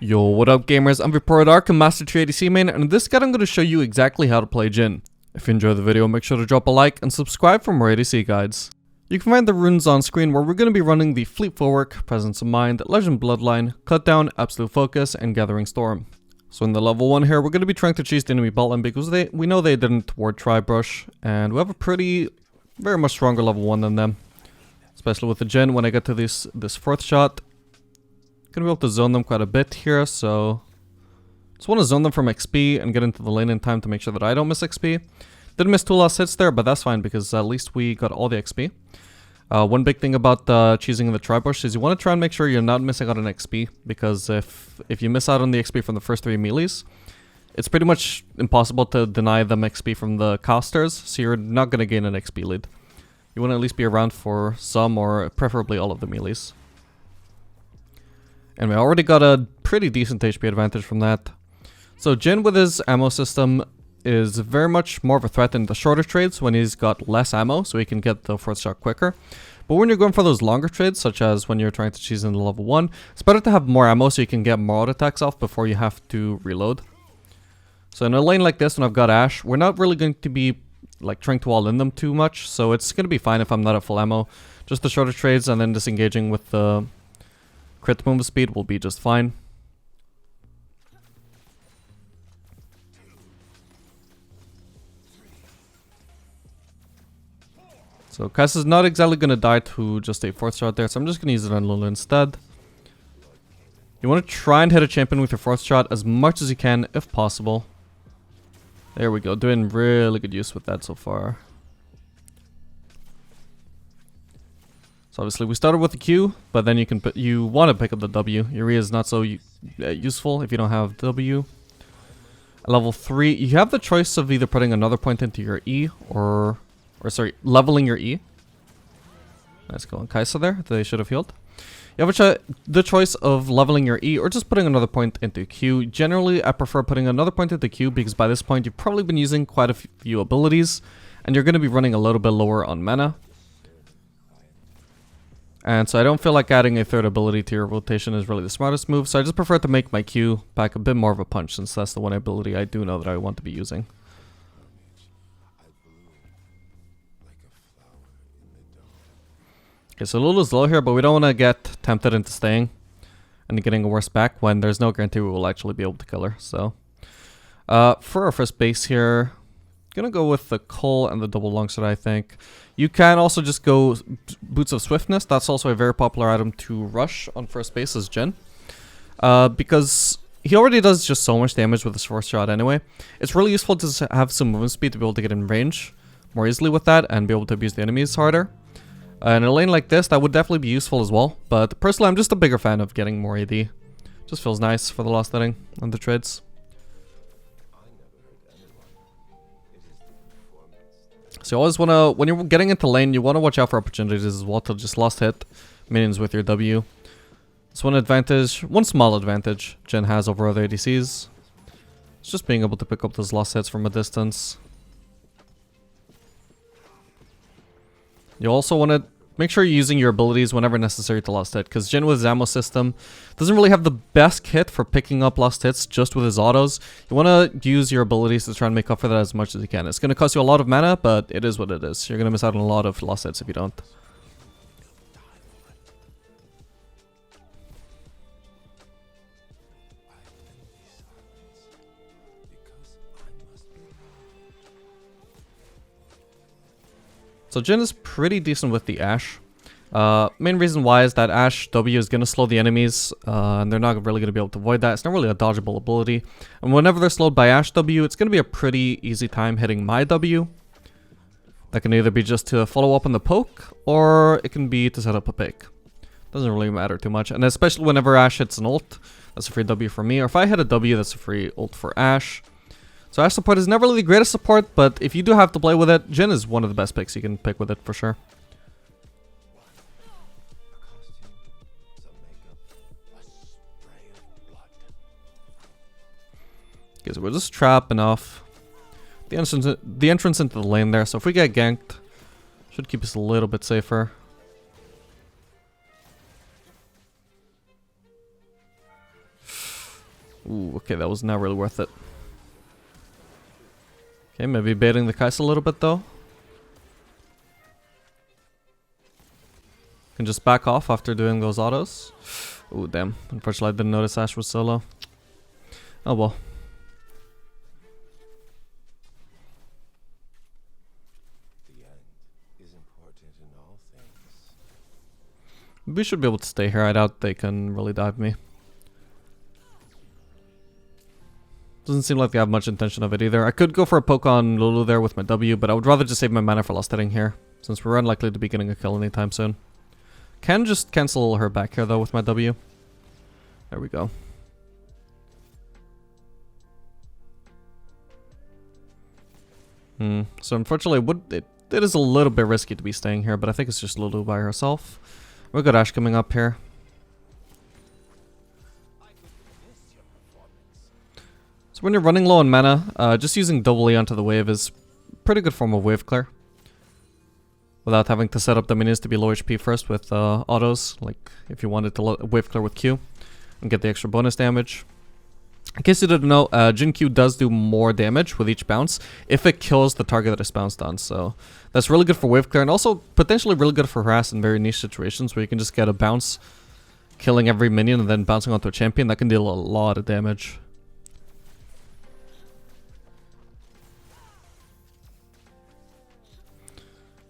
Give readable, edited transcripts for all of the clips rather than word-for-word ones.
Yo, what up gamers, I'm Dark, a Master 3 ADC main, and in this guide I'm going to show you exactly how to play JHIN. If you enjoyed the video, make sure to drop a like and subscribe for more ADC guides. You can find the runes on screen where we're going to be running the Fleet Footwork, Presence of Mind, Legend Bloodline, Cut Down, Absolute Focus, and Gathering Storm. So in the level 1 here, we're going to be trying to cheese the enemy bot lane because we know they didn't ward Tri-Brush, and we have a very much stronger level 1 than them. Especially with the JHIN when I get to this fourth shot. Gonna be able to zone them quite a bit here, so just want to zone them from XP and get into the lane in time to make sure that I don't miss XP. Didn't miss 2 last hits there, but that's fine because at least we got all the XP. One big thing about cheesing the Tri-Brush is you want to try and make sure you're not missing out on XP, because if you miss out on the XP from the first 3 melees, it's pretty much impossible to deny them XP from the casters, so you're not going to gain an XP lead. You want to at least be around for some or preferably all of the melees. And we already got a pretty decent HP advantage from that. So JHIN with his ammo system is very much more of a threat in the shorter trades when he's got less ammo, so he can get the fourth shot quicker. But when you're going for those longer trades, such as when you're trying to cheese in the level 1, it's better to have more ammo so you can get more auto attacks off before you have to reload. So in a lane like this, when I've got Ashe, we're not really going to be like trying to all in them too much, so it's going to be fine if I'm not at full ammo. Just the shorter trades and then disengaging with the crit move speed will be just fine. So Kai'Sa is not exactly going to die to just a fourth shot there, so I'm just going to use it on Lulu instead. You want to try and hit a champion with your fourth shot as much as you can if possible. There we go, doing really good use with that so far. So obviously we started with the Q, but then you want to pick up the W. Your E is not so useful if you don't have W. At level 3, you have the choice of either putting another point into your E or leveling your E. Nice go on Kai'Sa there, they should have healed. You have the choice of leveling your E or just putting another point into Q. Generally, I prefer putting another point into Q because by this point you've probably been using quite a few abilities and you're going to be running a little bit lower on mana. And so I don't feel like adding a third ability to your rotation is really the smartest move, so I just prefer to make my Q pack a bit more of a punch since that's the one ability I do know that I want to be using. Okay, so Lulu's low here, but we don't want to get tempted into staying and getting a worse back when there's no guarantee we will actually be able to kill her. So for our first base here, gonna go with the Cole and the double longsword, I think. You can also just go Boots of Swiftness. That's also a very popular item to rush on first base as JHIN. Because he already does just so much damage with his fourth shot anyway. It's really useful to have some movement speed to be able to get in range more easily with that and be able to abuse the enemies harder. In a lane like this, that would definitely be useful as well. But personally, I'm just a bigger fan of getting more AD. Just feels nice for the last inning on the trades. So you always want to, when you're getting into lane, you want to watch out for opportunities as well to just last hit minions with your W. That's one small advantage JHIN has over other ADCs. It's just being able to pick up those last hits from a distance. You also want to make sure you're using your abilities whenever necessary to last hit, because JHIN with his ammo system doesn't really have the best kit for picking up last hits just with his autos. You want to use your abilities to try and make up for that as much as you can. It's going to cost you a lot of mana, but it is what it is. You're going to miss out on a lot of last hits if you don't. So JHIN is pretty decent with the Ashe. Main reason why is that Ashe W is going to slow the enemies, and they're not really going to be able to avoid that. It's not really a dodgeable ability. And whenever they're slowed by Ashe W, it's going to be a pretty easy time hitting my W. That can either be just to follow up on the poke, or it can be to set up a pick. Doesn't really matter too much. And especially whenever Ashe hits an ult, that's a free W for me. Or if I hit a W, that's a free ult for Ashe. So Ashe support is never really the greatest support, but if you do have to play with it, JHIN is one of the best picks you can pick with it for sure. Okay, so we're just trapping off the entrance into the lane there, so if we get ganked, should keep us a little bit safer. Ooh, okay, that was not really worth it. Okay, maybe baiting the Kai'Sa a little bit though. Can just back off after doing those autos. Ooh, damn. Unfortunately, I didn't notice Ashe was solo. Oh well. The end is important in all things. We should be able to stay here. I doubt they can really dive me. Doesn't seem like they have much intention of it either. I could go for a poke on Lulu there with my W, but I would rather just save my mana for last hitting here, since we're unlikely to be getting a kill anytime soon. Can just cancel her back here though with my W. There we go. So unfortunately, it is a little bit risky to be staying here, but I think it's just Lulu by herself. We've got Ashe coming up here. So when you're running low on mana, just using double E onto the wave is a pretty good form of Waveclear. Without having to set up the minions to be low HP first with autos, like if you wanted to Waveclear with Q and get the extra bonus damage. In case you didn't know, JHIN Q does do more damage with each bounce if it kills the target that it's bounced on. So that's really good for Waveclear and also potentially really good for harass in very niche situations where you can just get a bounce, killing every minion and then bouncing onto a champion. That can deal a lot of damage.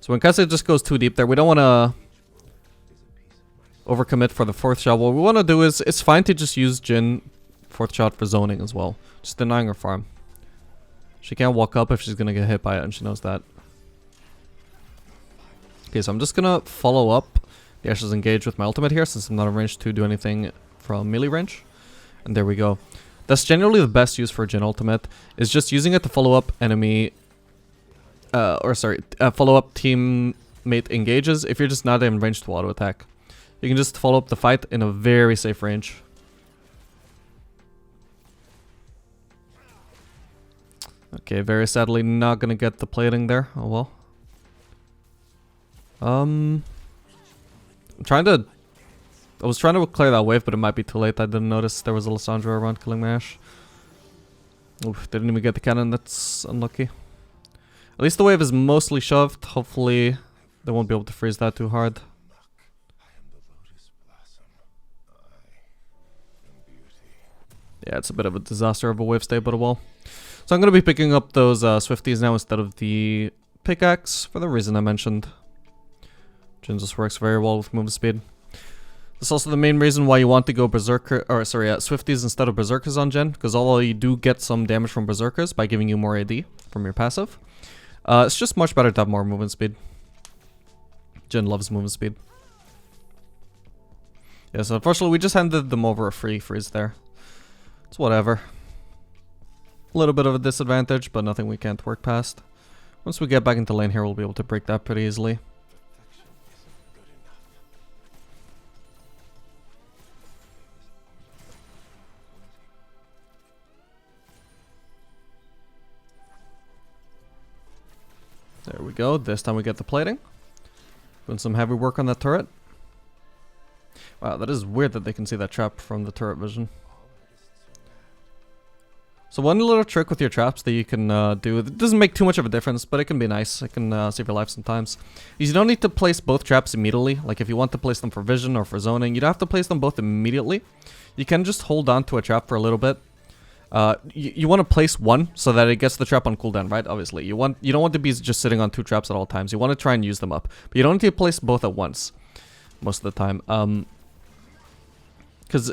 So when Kai'Sa just goes too deep there, we don't want to overcommit for the 4th shot. What we want to do is, it's fine to just use JHIN 4th shot for zoning as well. Just denying her farm. She can't walk up if she's going to get hit by it, and she knows that. Okay, so I'm just going to follow up the Ashe's engage with my ultimate here, since I'm not in range to do anything from melee range. And there we go. That's generally the best use for JHIN ultimate, is just using it to follow up enemy... follow up teammate engages if you're just not in range to auto attack. You can just follow up the fight in a very safe range. Okay, very sadly not gonna get the plating there. Oh well. I'm trying to... I was trying to clear that wave, but it might be too late. I didn't notice there was a Lissandra around killing my Ashe. Oof, didn't even get the cannon. That's unlucky. At least the wave is mostly shoved. Hopefully they won't be able to freeze that too hard. Yeah, it's a bit of a disaster of a wave stay, but well. So I'm going to be picking up those Swifties now instead of the pickaxe for the reason I mentioned. JHIN just works very well with movement speed. That's also the main reason why you want to go Berserker, or sorry, Swifties instead of Berserkers on JHIN, because although you do get some damage from Berserkers by giving you more AD from your passive, it's just much better to have more movement speed. JHIN loves movement speed. Yeah, so unfortunately we just handed them over a free freeze there. It's whatever. A little bit of a disadvantage, but nothing we can't work past. Once we get back into lane here, we'll be able to break that pretty easily. There we go. This time we get the plating. Doing some heavy work on that turret. Wow, that is weird that they can see that trap from the turret vision. So one little trick with your traps that you can do, it doesn't make too much of a difference, but it can be nice. It can save your life sometimes. Is you don't need to place both traps immediately. Like if you want to place them for vision or for zoning, you don't have to place them both immediately. You can just hold on to a trap for a little bit. You want to place one so that it gets the trap on cooldown, right? Obviously, you don't want to be just sitting on 2 traps at all times. You want to try and use them up, but you don't need to place both at once most of the time. Because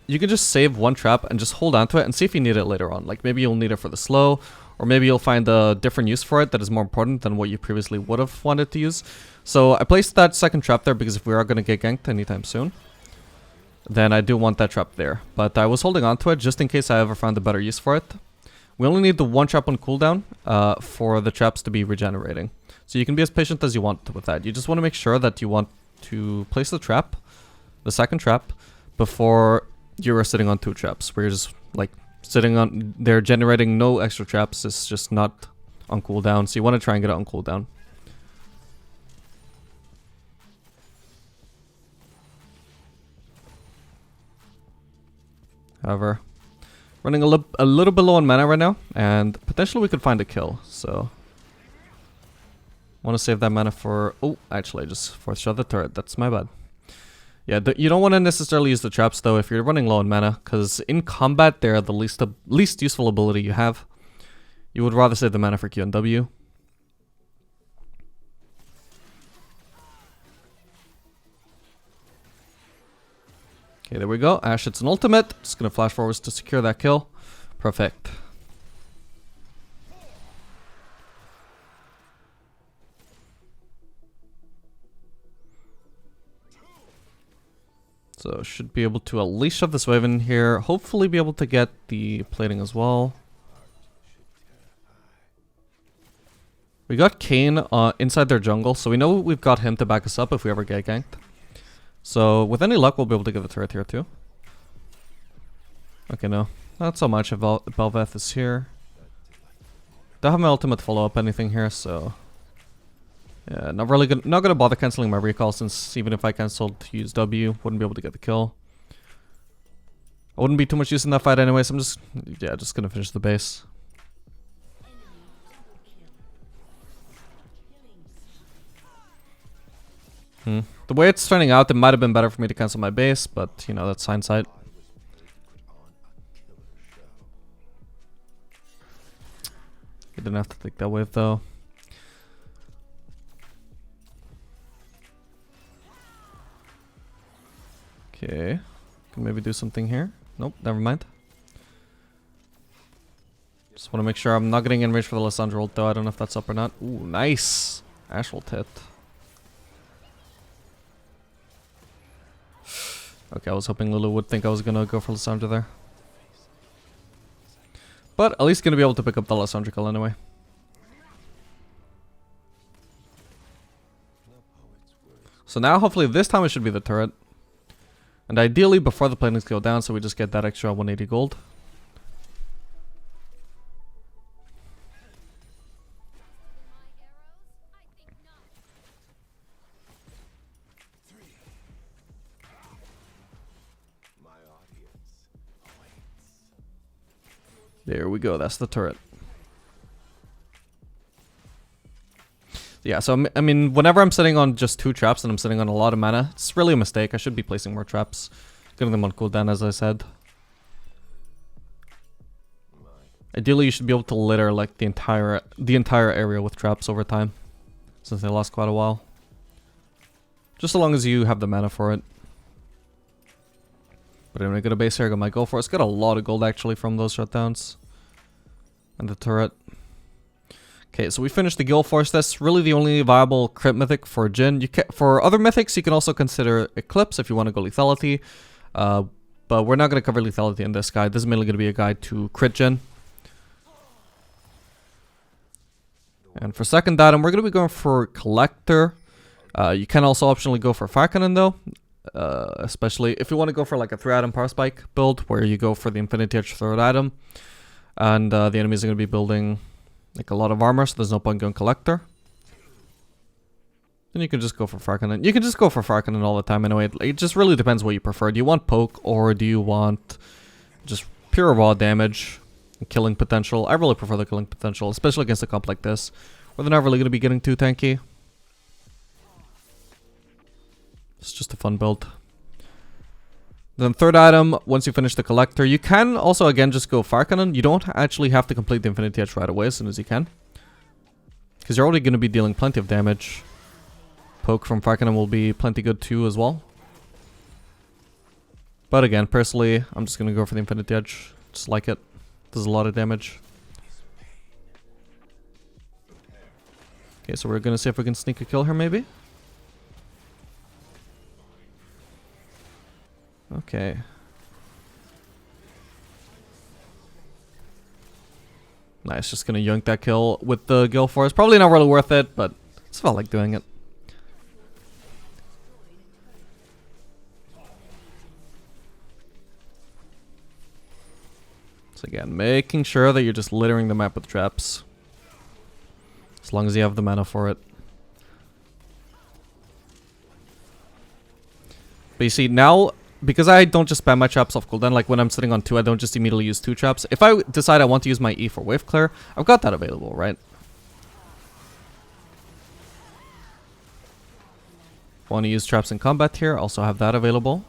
you can just save one trap and just hold on to it and see if you need it later on. Like maybe you'll need it for the slow, or maybe you'll find a different use for it that is more important than what you previously would have wanted to use. So I placed that second trap there because if we are going to get ganked anytime soon, then I do want that trap there. But I was holding on to it just in case I ever found a better use for it. We only need the one trap on cooldown for the traps to be regenerating. So you can be as patient as you want with that. You just want to make sure that you want to place the trap, the second trap, before you're sitting on 2 traps. Where you're just like sitting on, they're generating no extra traps. It's just not on cooldown. So you want to try and get it on cooldown. However, Running a little bit low on mana right now, and potentially we could find a kill, so... Want to save that mana for... Oh, actually I just fourth shot the turret, that's my bad. Yeah, you don't want to necessarily use the traps though if you're running low on mana, because in combat they're the least useful ability you have. You would rather save the mana for Q and W. Okay, there we go. Ash hits an ultimate. Just gonna flash forwards to secure that kill. Perfect. So should be able to at least shove this wave in here. Hopefully be able to get the plating as well. We got Kayn inside their jungle, so we know we've got him to back us up if we ever get ganked. So with any luck, we'll be able to get the turret here too. Okay, no, not so much if Bel'Veth is here. Don't have my ultimate follow up anything here, so yeah, not gonna bother canceling my recall, since even if I canceled to use W, wouldn't be able to get the kill. I wouldn't be too much use in that fight anyway, so I'm just gonna finish the base. The way it's turning out, it might have been better for me to cancel my base, but you know, that's hindsight. You didn't have to take that wave though. Okay, can maybe do something here. Nope, never mind. Just want to make sure I'm not getting in range for the Lissandra ult though. I don't know if that's up or not. Ooh, nice. Ash ult hit. Okay, I was hoping Lulu would think I was gonna go for Lissandra there. But at least gonna be able to pick up the Lissandra kill anyway. So now hopefully this time it should be the turret. And ideally before the planings go down, so we just get that extra 180 gold. There we go, that's the turret. Yeah, so I mean, whenever I'm sitting on just 2 traps and I'm sitting on a lot of mana, it's really a mistake. I should be placing more traps. Getting them on cooldown, as I said. Ideally, you should be able to litter like the entire area with traps over time, since they last quite a while. Just so long as you have the mana for it. But anyway, got a base here, got my gold for it. It's got a lot of gold actually from those shutdowns. And the turret. Okay, so we finished the Guild Force. That's really the only viable crit mythic for JHIN. For other mythics, you can also consider Eclipse if you want to go lethality. But we're not going to cover lethality in this guide. This is mainly going to be a guide to crit JHIN. And for second item, we're going to be going for Collector. You can also optionally go for Farkanen though. Especially if you want to go for like a 3-item power spike build, where you go for the Infinity Edge 3rd item. And the enemies are going to be building like a lot of armor, so there's no point going Collector. Then you can just go for Farkanen. You can just go for Farkanen all the time anyway. It just really depends what you prefer. Do you want poke, or do you want just pure raw damage and killing potential? I really prefer the killing potential, especially against a comp like this, where they're not really going to be getting too tanky. It's just a fun build. Then 3rd item, once you finish the Collector, you can also again just go Farkanen. You don't actually have to complete the Infinity Edge right away as soon as you can, because you're already going to be dealing plenty of damage. Poke from Farkanen will be plenty good too as well. But again, personally, I'm just going to go for the Infinity Edge. Just like it. Does a lot of damage. Okay, so we're going to see if we can sneak a kill here maybe. Okay. Nice, just gonna yoink that kill with the Guild Force. Probably not really worth it, but it's felt like doing it. So again, making sure that you're just littering the map with traps. As long as you have the mana for it. But you see, now because I don't just spam my traps off cooldown, like when I'm sitting on 2, I don't just immediately use 2 traps. If I decide I want to use my E for Waveclear, I've got that available, right? Want to use traps in combat here, also have that available.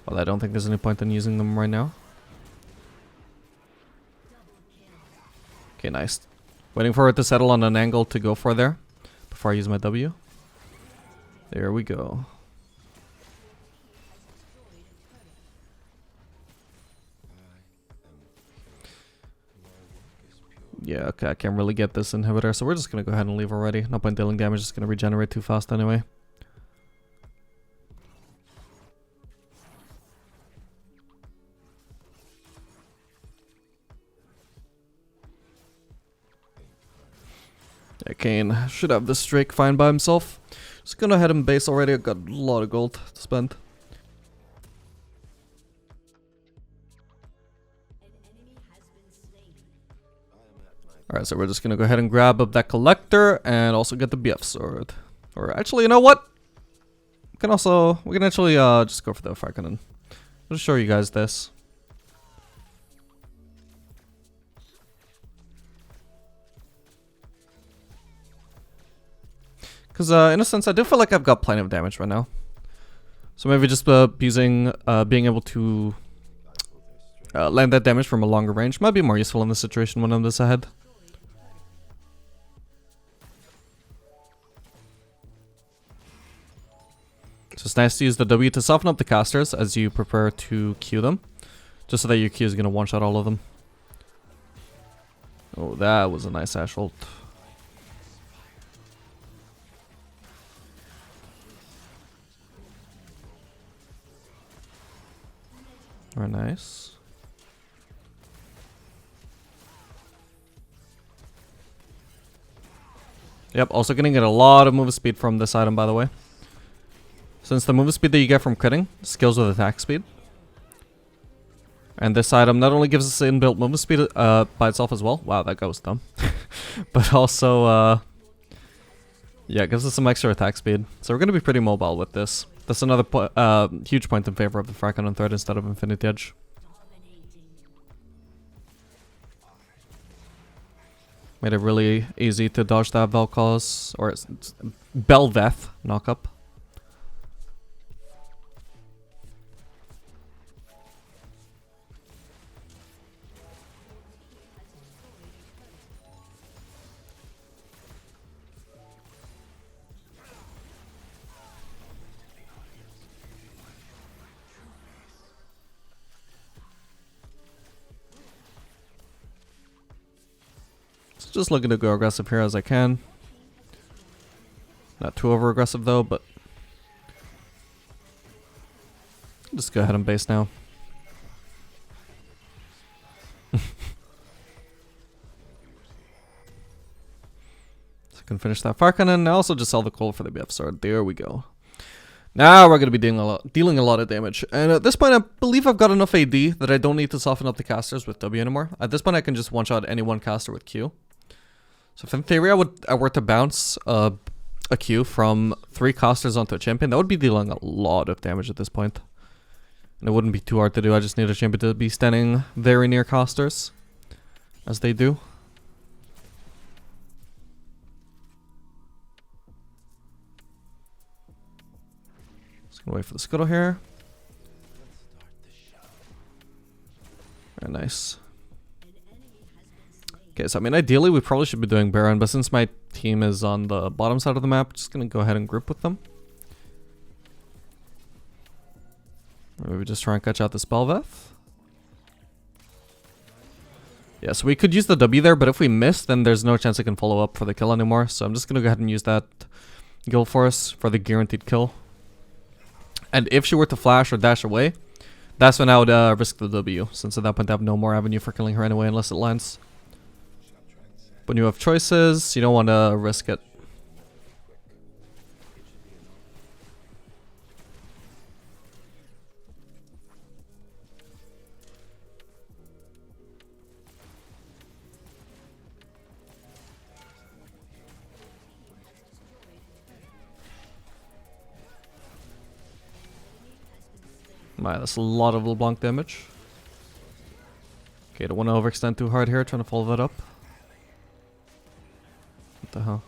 Well, I don't think there's any point in using them right now. Okay, nice. Waiting for it to settle on an angle to go for there before I use my W. There we go. Yeah, okay, I can't really get this inhibitor, so we're just gonna go ahead and leave already. No point dealing damage, it's gonna regenerate too fast anyway. Yeah, Kane should have this Drake fine by himself. Just gonna head him base already, I've got a lot of gold to spend. Alright, so we're just gonna go ahead and grab up that collector and also get the BF sword. Or actually, you know what? We can actually just go for the fire cannon. I'll just show you guys this. Because in a sense, I do feel like I've got plenty of damage right now. So maybe just being able to land that damage from a longer range might be more useful in this situation when I'm this ahead. So it's nice to use the W to soften up the casters as you prepare to Q them. Just so that your Q is going to one-shot all of them. Oh, that was a nice Ashe ult. Very nice. Yep, also gonna get a lot of move speed from this item, by the way. Since the move speed that you get from critting scales with attack speed. And this item not only gives us inbuilt move speed by itself as well. Wow, that guy was dumb. But also, yeah, it gives us some extra attack speed. So we're gonna be pretty mobile with this. That's another huge point in favor of the Fracon on third instead of Infinity Edge. Made it really easy to dodge that Vel'Koz, or Bel'Veth knockup. Just looking to go aggressive here as I can. Not too over aggressive though, but just go ahead and base now. So I can finish that fire cannon and also just sell the coal for the BF sword. There we go. Now we're going to be dealing a lot of damage. And at this point, I believe I've got enough AD that I don't need to soften up the casters with W anymore. At this point, I can just one-shot any one caster with Q. So if in theory I were to bounce a Q from 3 casters onto a champion, that would be dealing a lot of damage at this point. And it wouldn't be too hard to do, I just need a champion to be standing very near casters. As they do. Just gonna wait for the scuttle here. Very nice. Okay, so I mean, ideally we probably should be doing Baron, but since my team is on the bottom side of the map, just gonna go ahead and group with them. Or maybe just try and catch out the Bel'Veth. Yeah, so we could use the W there, but if we miss, then there's no chance I can follow up for the kill anymore. So I'm just gonna go ahead and use that Guild Force for the guaranteed kill. And if she were to flash or dash away, that's when I would risk the W, since at that point I have no more avenue for killing her anyway unless it lands. When you have choices, you don't want to risk it. My, that's a lot of LeBlanc damage. Okay, don't want to overextend too hard here, trying to follow that up. What the hell?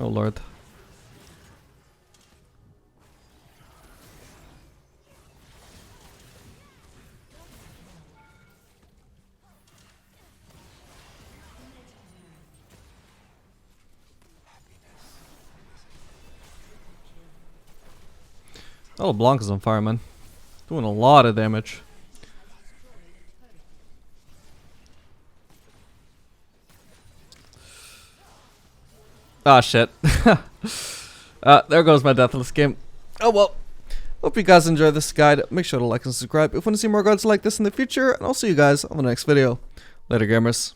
Oh lord. Oh, LeBlanc is on fire, man. Doing a lot of damage. Ah, shit. There goes my deathless game. Oh well. Hope you guys enjoyed this guide. Make sure to like and subscribe if you want to see more guides like this in the future, and I'll see you guys on the next video. Later, gamers.